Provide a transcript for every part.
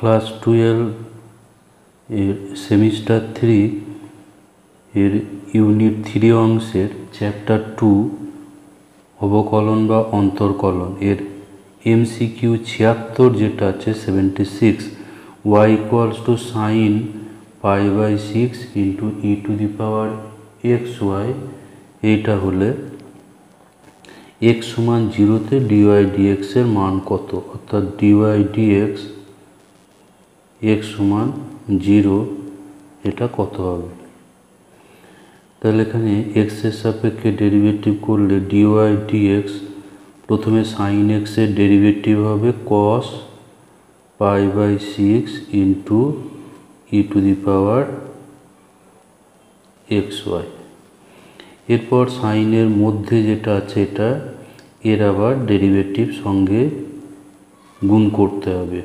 Class 12 এর semester 3 এর unit 3 অংশের চ্যাপ্টার 2 অবকলন বা অন্তর্কলন এর MCQ 76 যেটা আছে 76 y equals to sin pi by 6 into e to the power xy এইটা হলে x সমান 0 তে dy dx এর মান কত, অর্থাৎ dy dx x সমান 0 এটা কত হবে। তাহলে এখানে x এর সাপেক্ষে ডেরিভেটিভ করলে dy dx প্রথমে sin x এর ডেরিভেটিভ হবে cos pi by 6 into e to the power xy। এরপর সাইন এর মধ্যে যেটা আছে এটা এর আবার ডেরিভেটিভ সঙ্গে গুণ করতে হবে।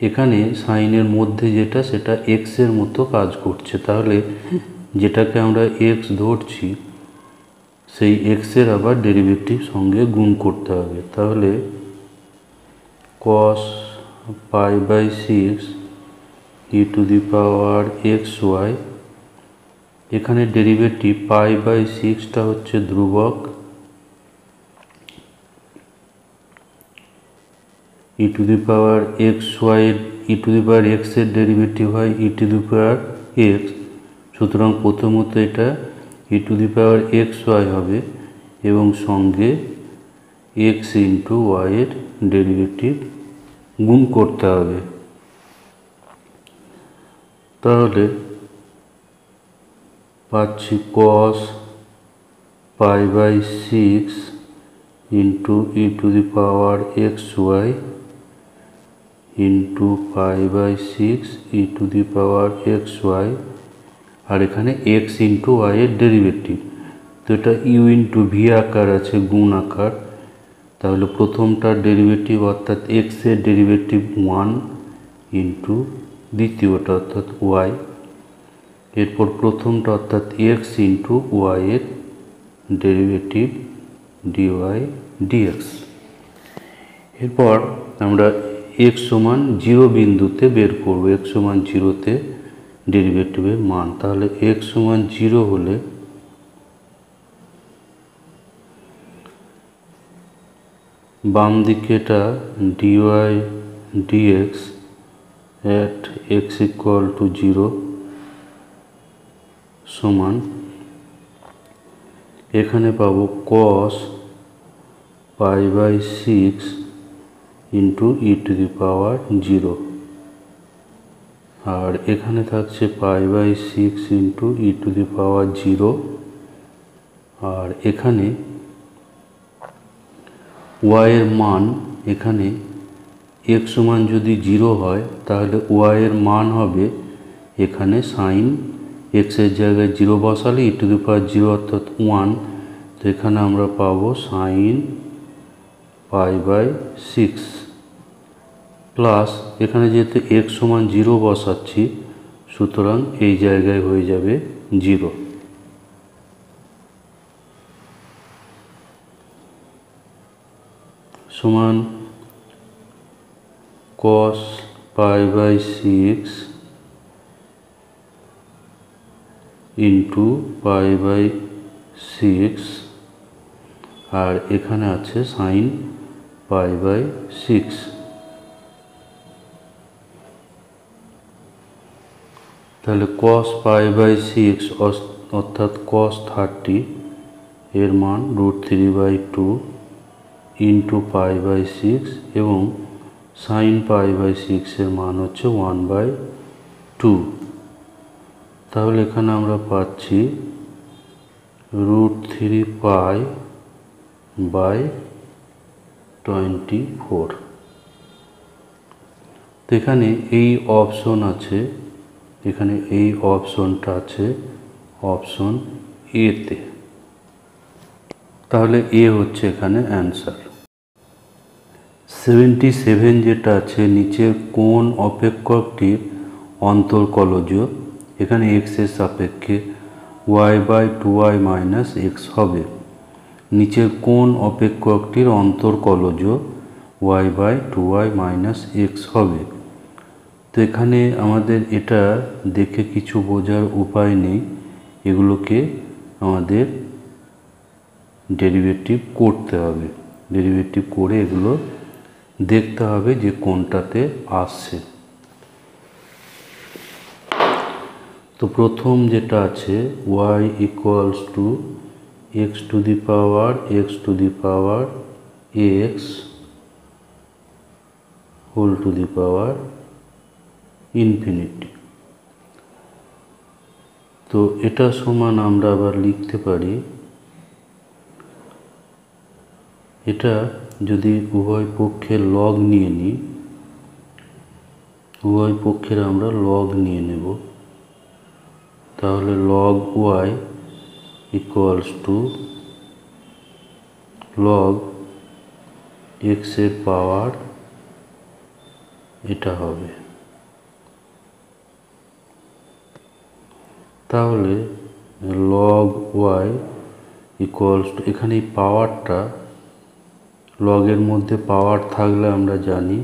এখানে সাইনের মধ্যে যেটা সেটা এক্স এর মতো কাজ করছে, তাহলে যেটাকে আমরা এক্স ধরছি সেই এক্স এর আবার ডেরিভেটিভ সঙ্গে গুণ করতে হবে। তাহলে cos pi by 6 e to the power xy, এখানে ডেরিভেটিভ pi by 6টা হচ্ছে ধ্রুবক, e to the power xy e to the power x এর ডেরিভেটিভ হয় e to the power x, সুতরাং প্রথমত এটা e to the power xy হবে এবং সঙ্গে x into y এর ডেরিভেটিভ গুণ করতে হবে। তাহলে পাচ্ছি cos pi by 6 into e to the power xy into pi by 6 e to the power xy, আর এখানে x into y এর ডেরিভেটিভ, তো এটা u into v আকার আছে, গুণ আকার। তাহলে প্রথমটার ডেরিভেটিভ অর্থাৎ x এর ডেরিভেটিভ 1 ইন্টু দ্বিতীয়টা অর্থাৎ y, এরপর প্রথমটা অর্থাৎ x ইন্টু y এর ডেরিভেটিভ dy dx। এরপর আমরা x সমান 0 বিন্দুতে বের করব, x সমান 0তে ডেরিভেটিভের মান। তাহলে x সমান 0 হলে বাম দিকেটা dy dx at x equal to 0 সমান এখানে পাবো cos pi by 6 into e to the power 0, আর এখানে থাকছে pi by 6 into e to the power 0, আর এখানে y এর মান, এখানে x সমান যদি 0 হয় তাহলে y এর মান হবে এখানে sin x এর জায়গায় 0 বসালে e to the power 0 অর্থাৎ 1, তো এখানে আমরা পাবো sin pi by 6 প্লাস এখানে যেহেতু x সমান 0 বসাচ্ছি সুতরাং এই জায়গায় হয়ে যাবে 0। সমান cos pi by 6 into pi by 6, আর এখানে আছে sin pi by 6। তাহলে cos pi by 6 অর্থাৎ cos 30 এর মান √3/2 ইন্টু pi by 6 এবং sin pi by 6 এর মান হচ্ছে 1/2। তাহলে এখানে আমরা পাচ্ছি √3 pi by 24। তো এখানে এই অপশন আছে, এখানে এই অপশনটা আছে অপশন এ তে, তাহলে এ হচ্ছে এখানে অ্যান্সার। 77 যেটা আছে নিচের কোন অপেক্ষকটির অন্তর্কলজ, এখানে x এর সাপেক্ষে y/2y - x হবে। নিচের কোন অপেক্ষকটির অন্তর্কলজ y/2y - x হবে। তো এখানে আমাদের এটা দেখে কিছু বোঝার উপায় নেই, এগুলোকে আমাদের ডেরিভেটিভ করতে হবে। ডেরিভেটিভ করে এগুলো দেখতে হবে যে কোনটাতে আসছে। তো প্রথম যেটা আছে y = x to the power x whole to the power infinity. তো এটা সমান আমরা আবার লিখতে পারি, এটা যদি উভয় পক্ষের লগ নিয়ে নিই, উভয় পক্ষের আমরা লগ নিয়ে নেব, তাহলে log y = log x এর পাওয়ার এটা হবে। তাহলে log y = এখানে এই পাওয়ারটা, লগের মধ্যে পাওয়ার থাকলে আমরা জানি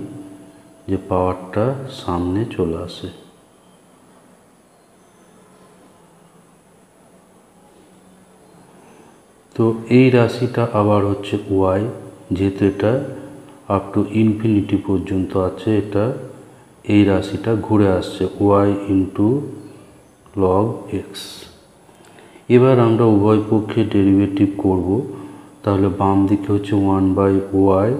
যে পাওয়ারটা সামনে চলে আসে। তো এই রাশিটা আবার হচ্ছে y, যেহেতু এটা আপ টু ইনফিনিটি পর্যন্ত আছে, এটা এই রাশিটা ঘুরে আসছে y × log x। এবার আমরা উভয় পক্ষে ডেরিভেটিভ করব, তাহলে বাম দিকে হচ্ছে 1/y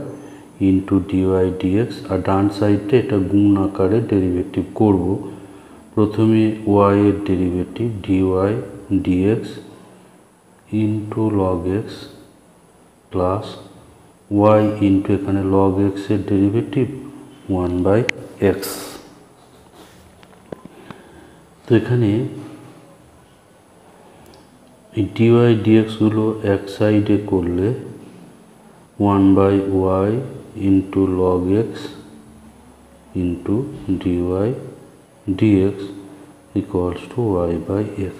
× dy dx, আর ডান সাইডে এটা গুণ আকারে ডেরিভেটিভ করব। প্রথমে y এর derivative dy dx × log x plus y এখানে log x এর ডেরিভেটিভ 1/x। তো এখানে এই dy dx গুলো এক সাইডে করলে 1/y × log x × dy dx = y/x।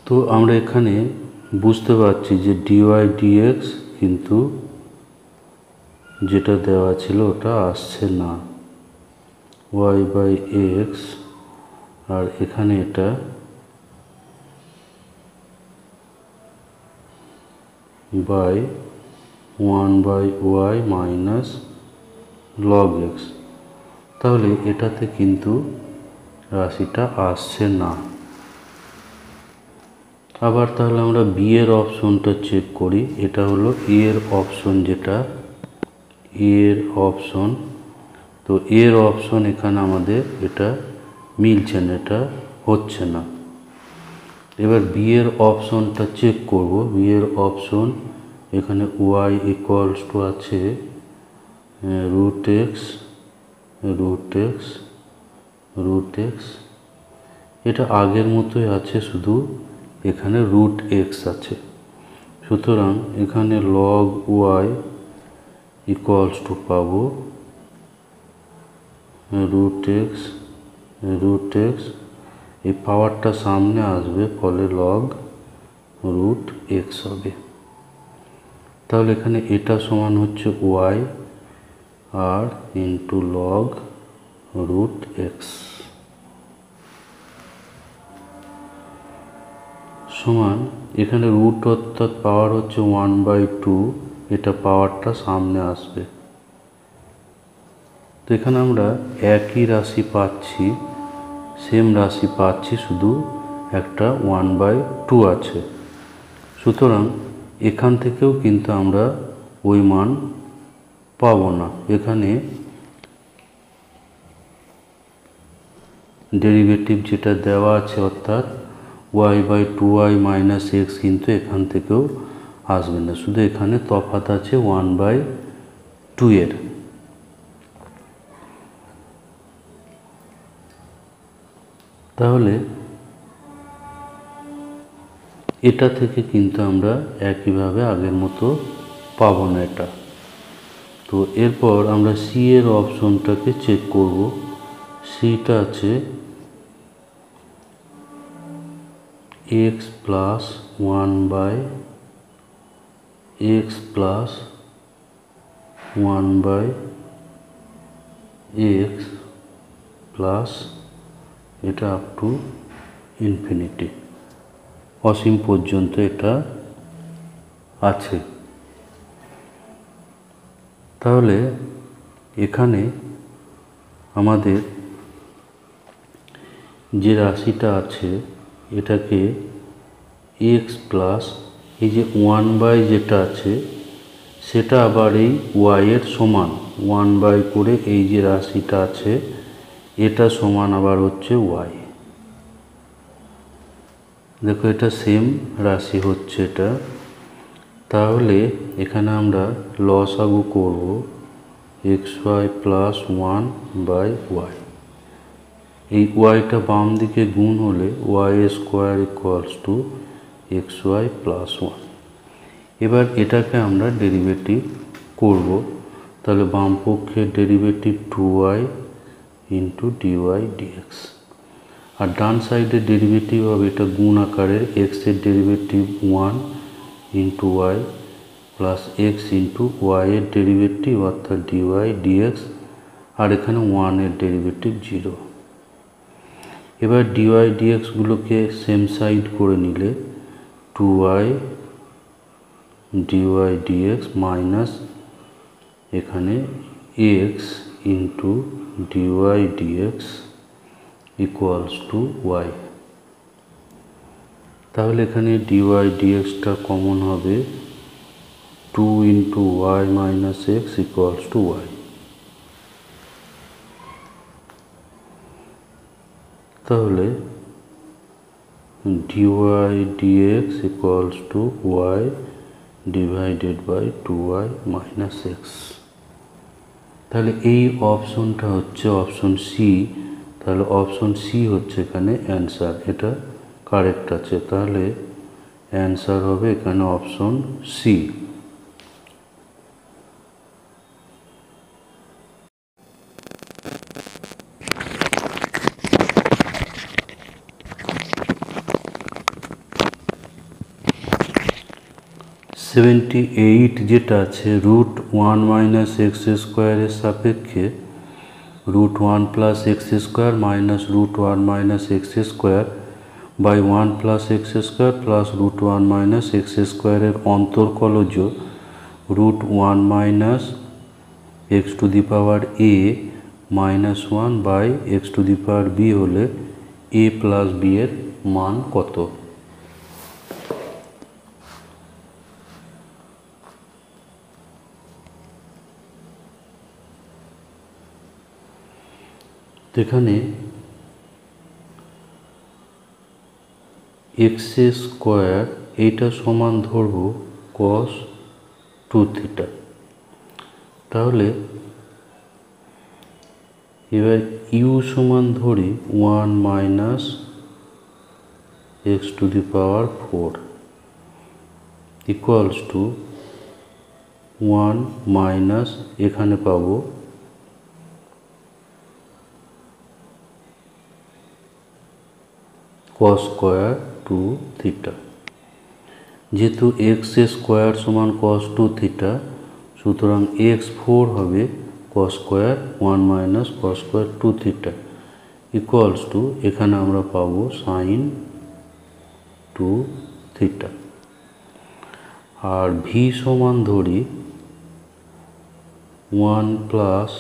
তো আমরা এখানে বুঝতে পারছি যে dy dx কিন্তু যেটা দেওয়া ছিল ওটা আসছে না, y/x, আর এখানে এটা by 1/y - log x, তাহলে এটাতে কিন্তু রাশিটা আসছে না। আবার তাহলে আমরা বি এর অপশনটা চেক করি, এটা হলো এ এর অপশন, যেটা এর অপশন। তো এর অপশন এখানে আমাদের এটা মিলছে না, এটা হচ্ছে না। এবার বি এর অপশনটা চেক করব। বি এর অপশন এখানে y = আছে √x, এটা আগের মতোই আছে, শুধু এখানে √x আছে। সুতরাং এখানে log y = পাবো √x, এই পাওয়ারটা সামনে আসবে, ফলে log √x হবে। তাহলে এখানে এটা সমান হচ্ছে y আর × log √x সমান, এখানে রুট অর্থাৎ পাওয়ার হচ্ছে 1/2, এটা পাওয়ারটা সামনে আসবে। তো এখানে আমরা একই রাশি পাচ্ছি, সেম রাশি পাচ্ছি, শুধু একটা 1/2 আছে। সুতরাং এখান থেকেও কিন্তু আমরা ওই মান পাবো না। এখানে ডেরিভেটিভ যেটা দেওয়া আছে অর্থাৎ y/2y - x কিন্তু এখান থেকেও আসবে না, শুধু এখানে তফাৎ আছে 1/2 এর। তাহলে এটা থেকে কিন্তু আমরা একইভাবে আগের মতো পাবো না এটা। তো এরপর আমরা সি এর অপশনটাকে চেক করব। সিটা আছে x plus 1/x plus 1/x plus এটা আপ টু ইনফিনিটি, অসীম পর্যন্ত এটা আছে। তাহলে এখানে আমাদের যে রাশিটা আছে এটাকে x প্লাস এই যে 1/, যেটা আছে সেটা আবার এই y এর সমান 1/, করে এই যে রাশিটা আছে এটা সমান আবার হচ্ছে y। দেখো এটা সেম রাশি হচ্ছে এটা। তাহলে এখানে আমরা লসাগু করব xy প্লাস 1/y। এই ওয়াইটা বাম দিকে গুণ হলে y square equals two xy plus 1। এবার এটাকে আমরা ডেরিভেটিভ করব। তাহলে বাম পক্ষের derivative 2y into dy dx, আর ডান সাইডের ডেরিভেটিভ হবে এটা গুণ আকারের x এর derivative 1 into y plus x into y এর ডেরিভেটিভ অর্থাৎ dy dx, আর এখানে 1 এর ডেরিভেটিভ 0। এবার dy dx গুলোকে সেম সাইড করে নিলে 2y dy dx মাইনাস এখানে x into dy dx equals to y। তাহলে এখানে dy dxটা কমন হবে 2 into y minus x equals to y। তাহলে dy dx equals to y divided by 2y minus x। তাহলে এই অপশনটা হচ্ছে অপশন সি। তাহলে অপশন সি হচ্ছে এখানে অ্যান্সার, এটা কারেক্ট আছে। তাহলে অ্যান্সার হবে এখানে অপশন সি। √78 যেটা আছে √1 মাইনাস এক্স স্কোয়ারের সাপেক্ষে √1 plus x square minus √1 minus x square by 1 plus x square plus √1 minus x স্কোয়ারের অন্তর্কলজ √1 minus x to the power a minus 1 by x to the power b হলে a plus b এর মান কত? এখানে x square এইটা সমান ধরব cos 2θ। তাহলে এবার ইউ সমান ধরি 1 minus x to the power 4 equals to 1 minus এখানে পাবো cos স্কোয়ার 2θ। যেহেতু এক্স স্কোয়ার সমান cos 2θ, সুতরাং x4 হবে cos square 1 minus cos square 2θ equals to এখানে আমরা পাবো sin 2θ। আর ভি সমান ধরি 1 plus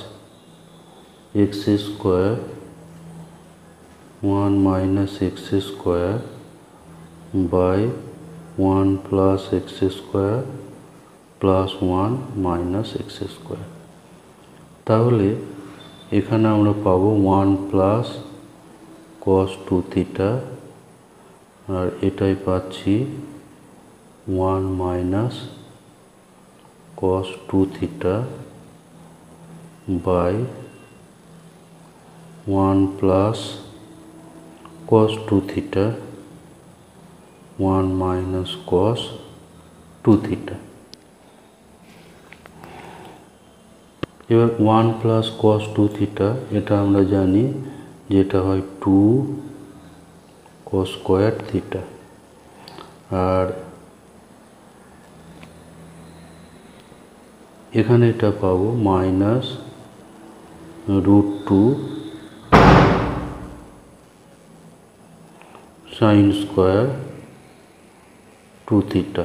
x square 1 minus x square by 1 plus x square plus 1 minus x square. তাহলে এখানে আমরা পাবো 1 প্লাস cos 2θ, আর এটাই পাচ্ছি 1 minus cos 2θ by 1 plus cos 2θ 1 minus cos 2θ। এবার 1 প্লাস cos 2θ এটা আমরা জানি যেটা হয় 2 cos স্কোয়ার θ। আর এখানে এটা পাবো -√2 sin square 2 theta.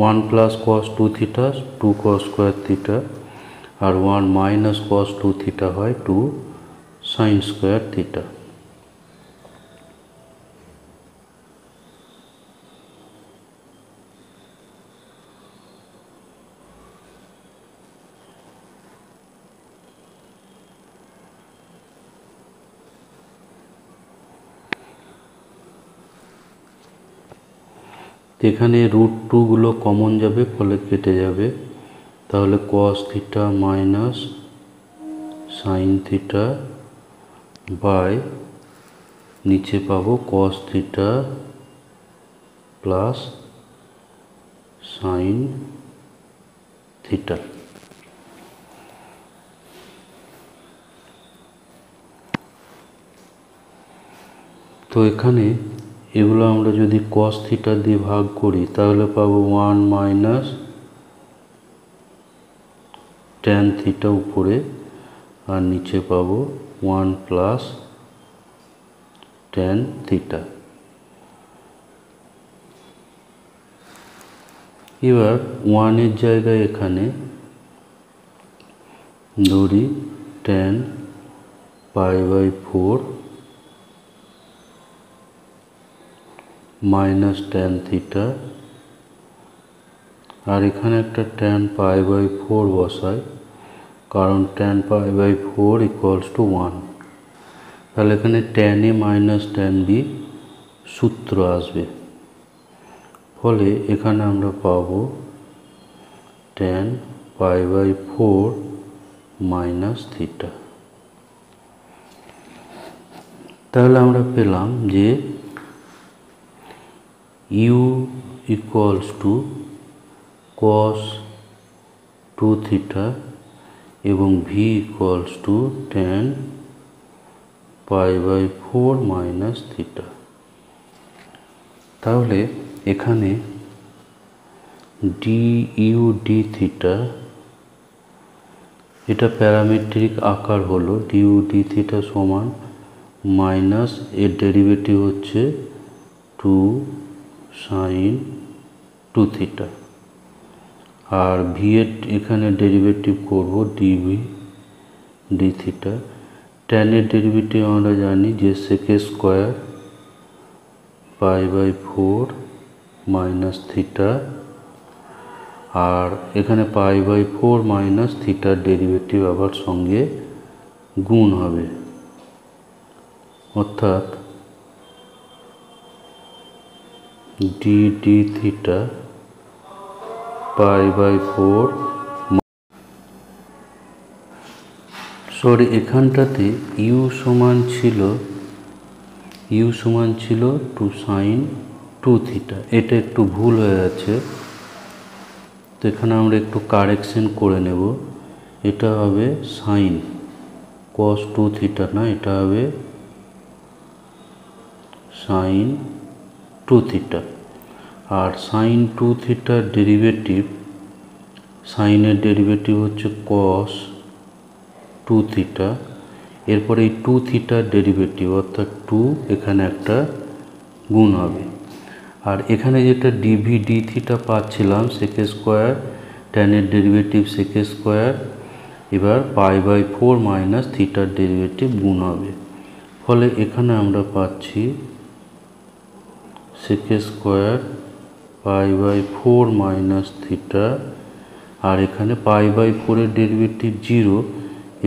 1 plus cos 2 theta 2 cos square theta, আর 1 মাইনাস cos 2 থিটা হয় 2 sin স্কোয়ার থিটা। এখানে √2 গুলো কমন যাবে, ফলে কেটে যাবে। তাহলে cos theta minus sin theta by নিচে পাবো cos theta plus sin theta. তো এখানে এগুলো আমরা যদি cos থিটা দিয়ে ভাগ করি তাহলে পাবো 1 মাইনাস tan থিটা উপরে, আর নিচে পাবো 1 প্লাস tan থিটা। এবার 1 এর জায়গায় এখানে ধরি tan π/4 মাইনাস tan থিটা, আর এখানে একটা tan π/4 বসাই, কারণ tan π/4 ইকুয়ালস টু 1। তাহলে এখানে tan a minus tan b সূত্র আসবে, ফলে এখানে আমরা পাবো tan π/4 মাইনাস থিটা। তাহলে আমরা পেলাম যে u equals to cos 2 theta এবং v equals to tan π/4 minus theta. তাহলে এখানে du d থিটা, এটা প্যারামেট্রিক আকার হলো du d থিটা সমান মাইনাস এর ডেরিভেটিভ হচ্ছে 2 sin 2 থিটা, আর v এর এখানে ডেরিভেটিভ করব dv d থিটা। tan এর ডেরিভেটিভ আমরা জানি যে sec স্কোয়ার π/4 মাইনাস থিটা, আর এখানে π/4 মাইনাস থিটার ডেরিভেটিভ আবার সঙ্গে গুণ হবে, অর্থাৎ d থিটা π/4। এখানটাতে u সমান ছিল 2 sin 2 থিটা। এটা একটু ভুল হয়ে আছে, তো এখানে আমরা একটু কারেকশন করে নেব। এটা হবে sin cos 2 থিটা না, এটা হবে sin 2 থিটা। আর sin 2 থিটার ডেরিভেটিভ, সাইনের ডেরিভেটিভ হচ্ছে cos 2 থিটা, এরপরে এই 2 থিটার ডেরিভেটিভ অর্থাৎ 2, এখানে একটা গুণ হবে। আর এখানে যেটা dv d থিটা পাচ্ছিলাম sec স্কোয়ার, tan এর ডেরিভেটিভ sec স্কোয়ার, এবার π/4 মাইনাস থিটার ডেরিভেটিভ গুণ হবে, ফলে এখানে আমরা পাচ্ছি sec স্কোয়ার π/4 মাইনাস থিটা, আর এখানে π/4 এর ডেরিভেটিভ 0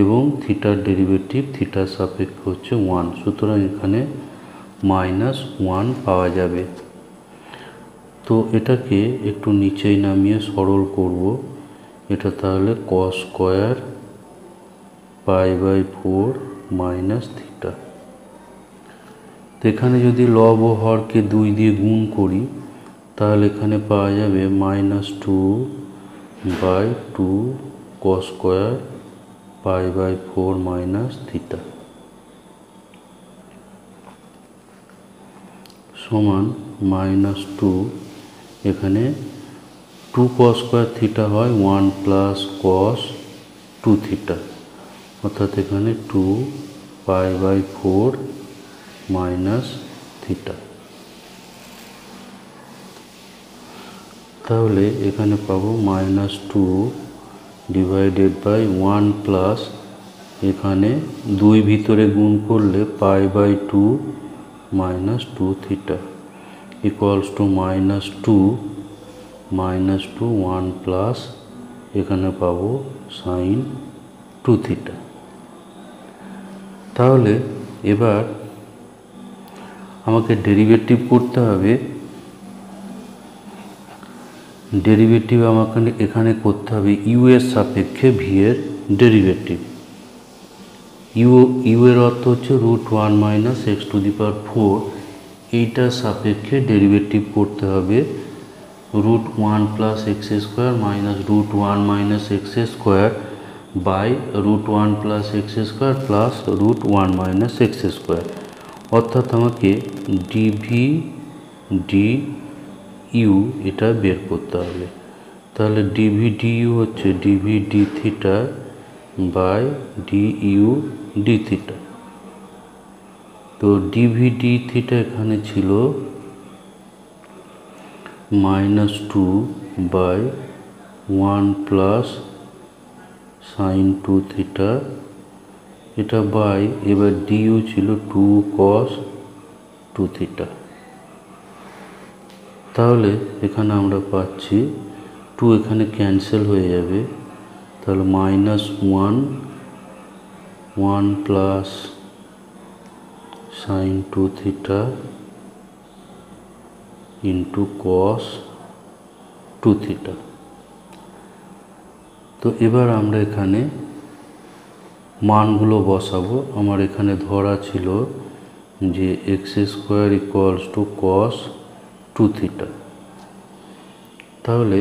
এবং থিটার ডেরিভেটিভ থিটার সাপেক্ষে হচ্ছে 1, সুতরাং এখানে -1 পাওয়া যাবে। তো এটাকে একটু নিচেই নামিয়ে সরল করব। এটা তাহলে cos স্কোয়ার π/4 মাইনাস থিটা। তো এখানে যদি লব ও হরকে 2 দিয়ে গুণ করি তাহলে এখানে পাওয়া যাবে -2/2 cos স্কোয়ার π/4 মাইনাস থিটা সমান মাইনাস টু, এখানে 2 cos স্কোয়ার থিটা হয় 1 প্লাস কস 2 থিটা, অর্থাৎ এখানে 2 পাই বাই 4 মাইনাস থিটা। তাহলে এখানে পাবো মাইনাস 2 ডিভাইডেড বাই 1 প্লাস, এখানে 2 ভিতরে গুণ করলে pi by 2 minus 2 theta equals to minus 2 1 plus, এখানে পাবো সাইন 2 থিটা। তাহলে এবার আমাকে ডেরিভেটিভ করতে হবে। ডেরিভেটিভ আমাকে এখানে করতে হবে ইউ এর সাপেক্ষে ভি এর ডেরিভেটিভ। ইউ এর অর্থ হচ্ছে √1 minus x to the power 4, এইটার সাপেক্ষে ডেরিভেটিভ করতে হবে √1 plus x square minus √1 minus x square by √1 plus x square plus √1 minus x square, অর্থাৎ আমাকে ডিভি ডি ইউ এটা বের করতে হবে। তাহলে ডিভি ডি ইউ হচ্ছে dv d theta by d u d theta. তো ডিভি ডি থিটা এখানে ছিল minus 2 by 1 plus sine 2 theta, এটা বাই, এবার ডিইউ ছিল 2 cos 2 থিটা। তাহলে এখানে আমরা পাচ্ছি 2 এখানে ক্যান্সেল হয়ে যাবে, তাহলে minus 1 plus sine 2 theta into cos 2 theta. তো এবার আমরা এখানে মানগুলো বসাবো। আমার এখানে ধরা ছিল যে x square equals to cos 2 theta. তাহলে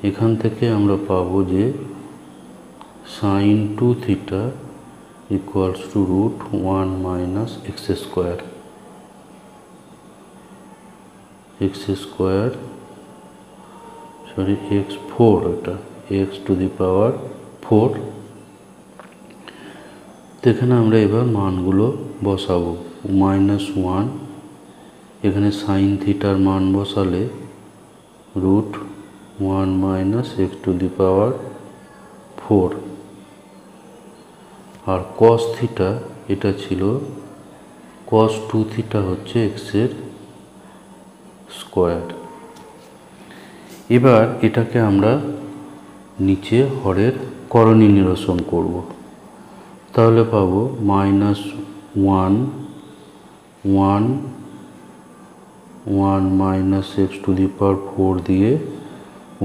এখান থেকে আমরা পাবো যে sine 2 theta equals to √1 minus x square, x4, এটা x টু দি পাওয়ার 4। তো এখানে আমরা এবার মানগুলো বসাবো। -1, এখানে সাইন থিটার মান বসালে √1 minus x to the power 4, আর কস থিটা এটা ছিল কস 2 থিটা হচ্ছে এক্সের স্কোয়ার। এবার এটাকে আমরা নিচে হরের করণী নিরসন করব। তাহলে পাবো -1 minus x to the power 4 দিয়ে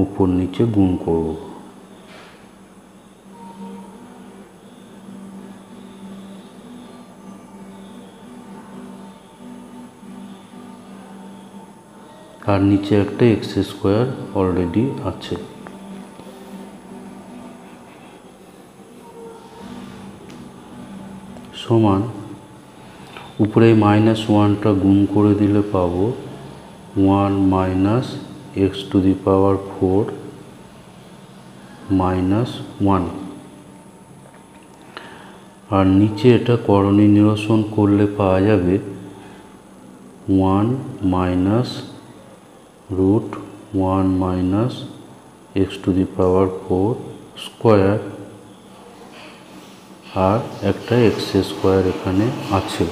উপর নিচে গুণ করব। আর নিচে একটা এক্স স্কোয়ার অলরেডি আছে। সমান উপরে -1টা গুণ করে দিলে পাবো 1 minus x to the power 4 -1, আর নিচে এটা করণী নিরসন করলে পাওয়া যাবে 1 minus √1 minus x to the power 4 square, আর একটা এক্স স্কোয়ার এখানে আছে।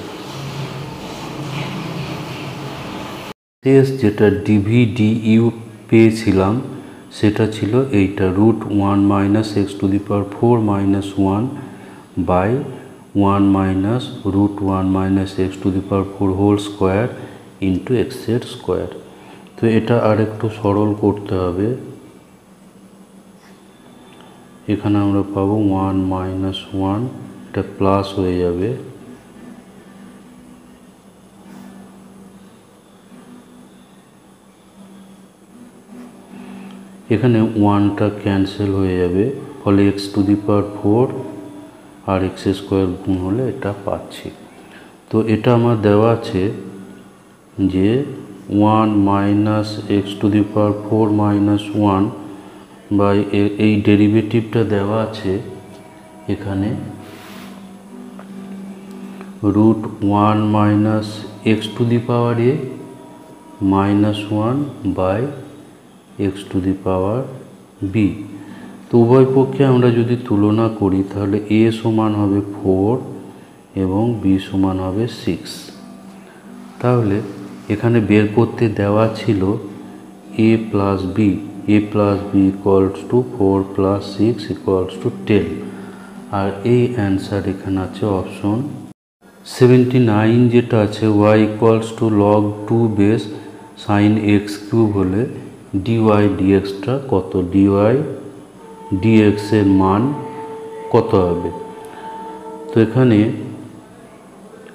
শেষ যেটা ডিভি ডি ইউ পেয়েছিলাম সেটা ছিল এইটা √1 minus x to the power 4 -1 by 1 minus √1 minus x to the power 4 whole square into এক্সের স্কোয়ার। তো এটা আর একটু সরল করতে হবে। এখানে আমরা পাবো 1 মাইনাস 1, এটা প্লাস হয়ে যাবে, এখানে 1টা ক্যান্সেল হয়ে যাবে, ফলে এক্স টু দি পাওয়ার 4 আর এক্স স্কোয়ার গুণ হলে এটা পাচ্ছি। তো এটা আমার দেওয়া আছে যে 1 minus x to the power 4 minus 1 by এই ডেরিভেটিভটা দেওয়া আছে এখানে root 1 minus x to the power a minus 1 by x to the power b. তো উভয় পক্ষে আমরা যদি তুলনা করি তাহলে এ সমান হবে 4 এবং বি সমান হবে 6। তাহলে এখানে বের করতে দেওয়া ছিল A plus B equals to 4 plus 6 equals to 10। আর এই অ্যান্সার এখানে আছে অপশন 79 যেটা আছে y equals to log 2 base sine x cube হলে ডিওয়াই ডিএক্সটা কত, ডিওয়াই ডিএক্স এর মান কত হবে। তো এখানে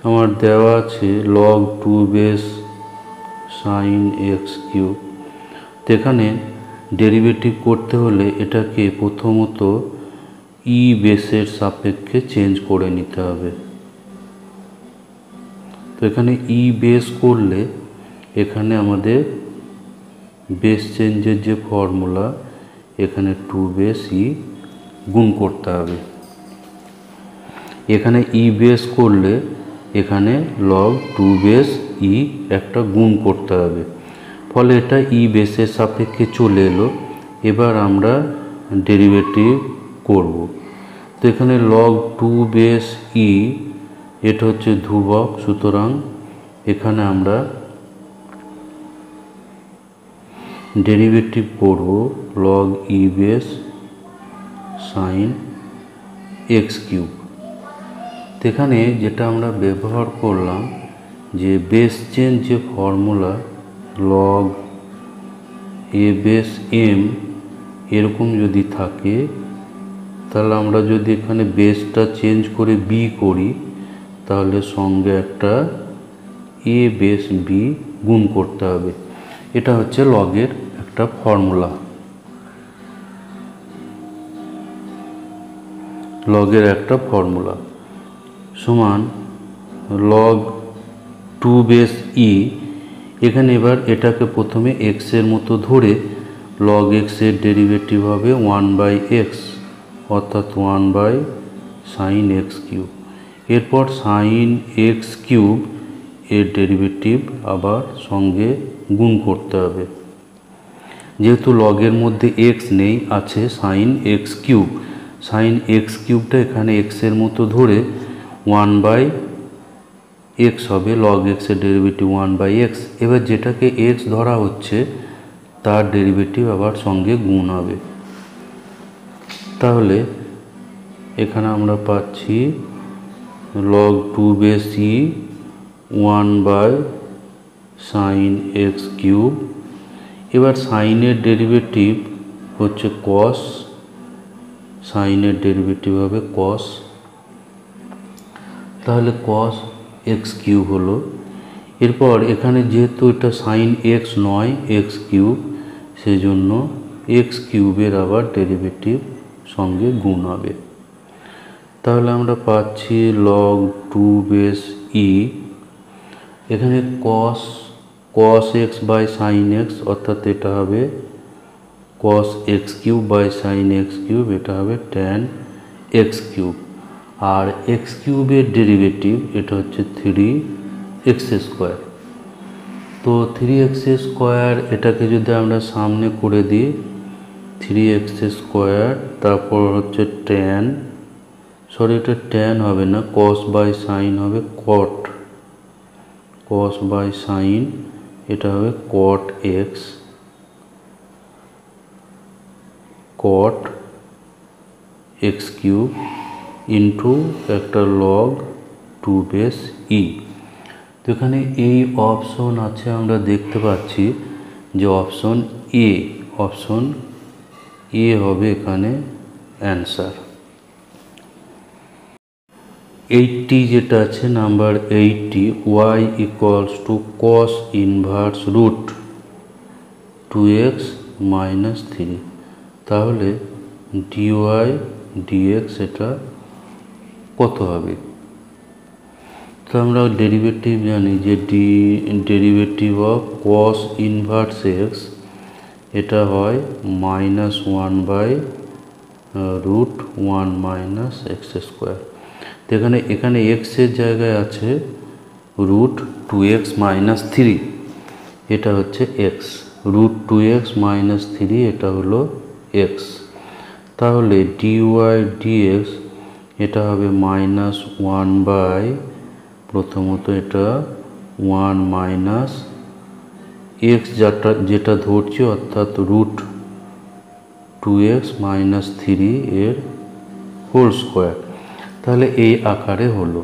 আমার দেওয়া আছে log 2 base sine x cube. তো এখানে ডেরিভেটিভ করতে হলে এটাকে প্রথমত ই বেসের সাপেক্ষে চেঞ্জ করে নিতে হবে। তো এখানে ই বেস করলে এখানে আমাদের বেস চেঞ্জের যে ফর্মুলা এখানে 2 বেস ই গুণ করতে হবে। এখানে ই বেস করলে এখানে লগ 2 বেস ই একটা গুণ করতে হবে, ফলে এটা ই বেসের সাপেক্ষে চলে এলো। এবার আমরা ডেরিভেটিভ করব। তো এখানে লগ 2 বেস ই এটা হচ্ছে ধ্রুবক, সুতরাং এখানে আমরা ডেরিভেটিভ করব লগ ই বেস সাইন এক্স কিউব। তো এখানে যেটা আমরা ব্যবহার করলাম যে বেস চেঞ্জ যে ফর্মুলা লগ এ বেস এম এরকম যদি থাকে তাহলে আমরা যদি এখানে বেসটা চেঞ্জ করে বি করি তাহলে সঙ্গে একটা এ বেস বি গুণ করতে হবে। এটা হচ্ছে লগের একটা ফর্মুলা, লগের একটা ফর্মুলা সমান লগ 2 বেস ই। এখানে এবার এটাকে প্রথমে এক্স এর মতো ধরে লগ এক্স এর ডেরিভেটিভ হবে 1 বাই এক্স অর্থাৎ 1 বাই সাইন এক্স কিউব। এরপর সাইন এক্স কিউব এর ডেরিভেটিভ আবার সঙ্গে গুণ করতে হবে। যেহেতু লগের মধ্যে এক্স নেই, আছে sine x cube, sine X কিউবটা এখানে এক্স এর মতো ধরে 1 বাই এক্স হবে, লগ এক্স এর ডেরিভেটিভ 1 বাই এক্স। এবার যেটাকে এক্স ধরা হচ্ছে তার ডেরিভেটিভ আবার সঙ্গে গুণ হবে। তাহলে এখানে আমরা পাচ্ছি log 2 base e 1 by sine x cube. এবার সাইনের ডেরিভেটিভ হচ্ছে কস, সাইনের ডেরিভেটিভ হবে কস, তাহলে কস এক্স কিউব হলো। এরপর এখানে যেহেতু এটা সাইন এক্স নয় এক্স কিউব, সেজন্য এক্স কিউবের আবার ডেরিভেটিভ সঙ্গে গুণ হবে। তাহলে আমরা পাচ্ছি লগ 2 বেস ই, এখানে cos X by sine X অর্থাৎ এটা হবে cos X cube by sine x cube, এটা হবে ট্যান এক্স কিউব। আর এক্স কিউবের ডেরিভেটিভ এটা হচ্ছে 3x স্কোয়ার। তো 3x স্কোয়ার এটাকে যদি আমরা সামনে করে দিই 3x স্কোয়ার, তারপর হচ্ছে ট্যান, সরি এটা ট্যান হবে না, কস বাই সাইন হবে কট, কস বাই সাইন এটা হবে cot x, cot x cube into একটা লগ 2 বেস ই। তো এখানে এই অপশন আছে, আমরা দেখতে পাচ্ছি যে অপশন এ হবে এখানে অ্যান্সার। 80 যেটা আছে number 80, y equals to cos inverse root 2x minus 3। তাহলে dy dx এটা কত হবে। তো তো আমরা ডেরিভেটিভ জানি যে derivative of cos inverse x এটা হয় -1/√1 মাইনাস এক্স স্কোয়ার। তো এখানে এক্সের জায়গায় আছে √2x - 3, এটা হচ্ছে এক্স। √2x - 3 এটা হলো এক্স। তাহলে ডিওয়াই ডিএক্স এটা হবে -1/, প্রথমত এটা 1 মাইনাস এক্স যেটা ধরছি অর্থাৎ √2x - 3 এর হোল স্কোয়ার। তাহলে এই আকারে হলো।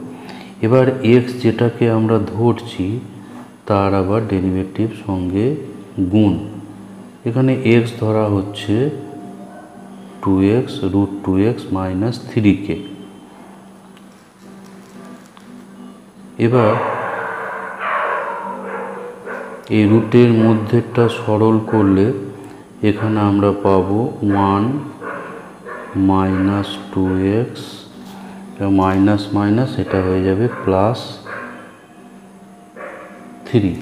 এবার এক্স যেটাকে আমরা ধরছি তার আবার ডেরিভেটিভ সঙ্গে গুণ। এখানে এক্স ধরা হচ্ছে 2x √2x - 3 এবার এই রুটের মধ্যেটা সরল করলে এখানে আমরা পাবো 1 - 2x, মাইনাস মাইনাস এটা হয়ে যাবে +3।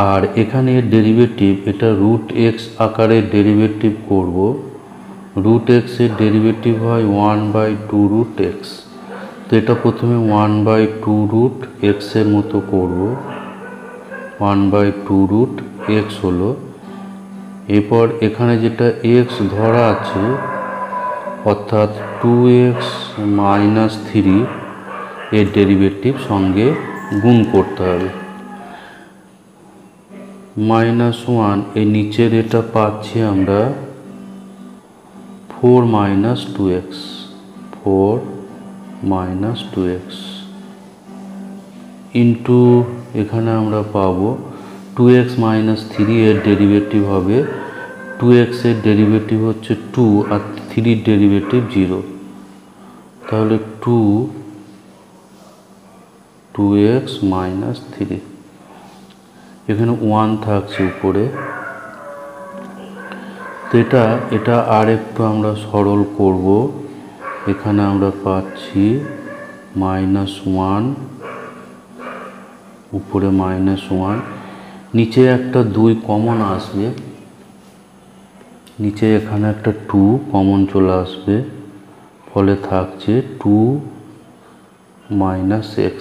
আর এখানে ডেরিভেটিভ এটা √x আকারে ডেরিভেটিভ করব। √x এর ডেরিভেটিভ হয় 1/2√x। তো এটা প্রথমে 1/2√x এর মতো করব। 1/2√x হলো। এরপর এখানে যেটা x ধরা আছে অর্থাৎ 2x - 3 এর ডেরিভেটিভ সঙ্গে গুণ করতে হবে। -1 এই নিচের এটা পাচ্ছি আমরা 4 - 2x, 4 - 2x ইন্টু এখানে আমরা পাবো 2x - 3 এর ডেরিভেটিভ হবে 2x এর ডেরিভেটিভ হচ্ছে 2 আর 3 এর ডেরিভেটিভ 0। তাহলে 2x - 3, এখানে 1 থাকছে উপরে। তো এটা আর একটু আমরা সরল করব। এখানে আমরা পাচ্ছি -1, উপরে -1, নিচে একটা 2 কমন আসবে, নিচে এখানে একটা 2 কমন চলে আসবে, ফলে থাকছে 2 - x।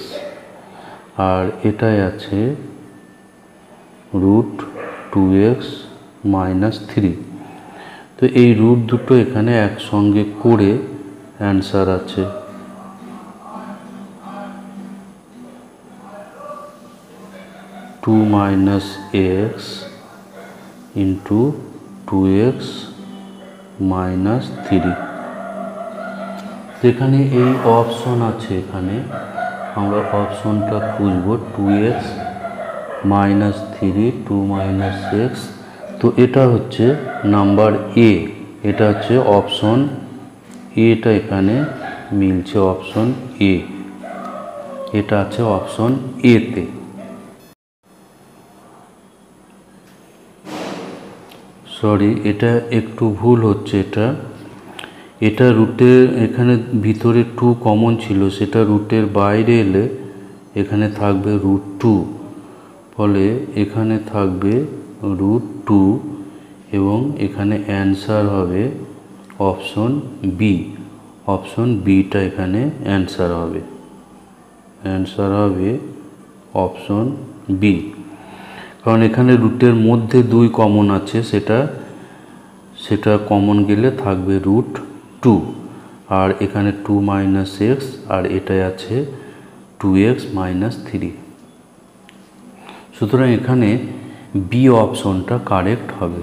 আর এটাই আছে √2x - 3। তো এই রুট দুটো এখানে একসঙ্গে করে অ্যান্সার আছে 2 - x ইন্টু 2x - 3। এখানে এই অপশন আছে, এখানে আমরা অপশনটা খুঁজব 2x - 3 2 - x। তো এটা হচ্ছে নাম্বার এ, এটা হচ্ছে অপশন এটা এখানে মিলছে অপশন এ, এটা আছে অপশন এতে। সরি, এটা একটু ভুল হচ্ছে। এটা রুটের এখানে ভিতরে 2 কমন ছিল, সেটা রুটের বাইরে এলে এখানে থাকবে √2, ফলে এখানে থাকবে √2 এবং এখানে অ্যান্সার হবে অপশন বি। অপশন বিটা এখানে অ্যান্সার হবে অপশন বি, কারণ এখানে রুটের মধ্যে 2 কমন আছে, সেটা কমন গেলে থাকবে √2, আর এখানে 2 - x, আর এটাই আছে 2x - 3। সুতরাং এখানে বি অপশনটা কারেক্ট হবে।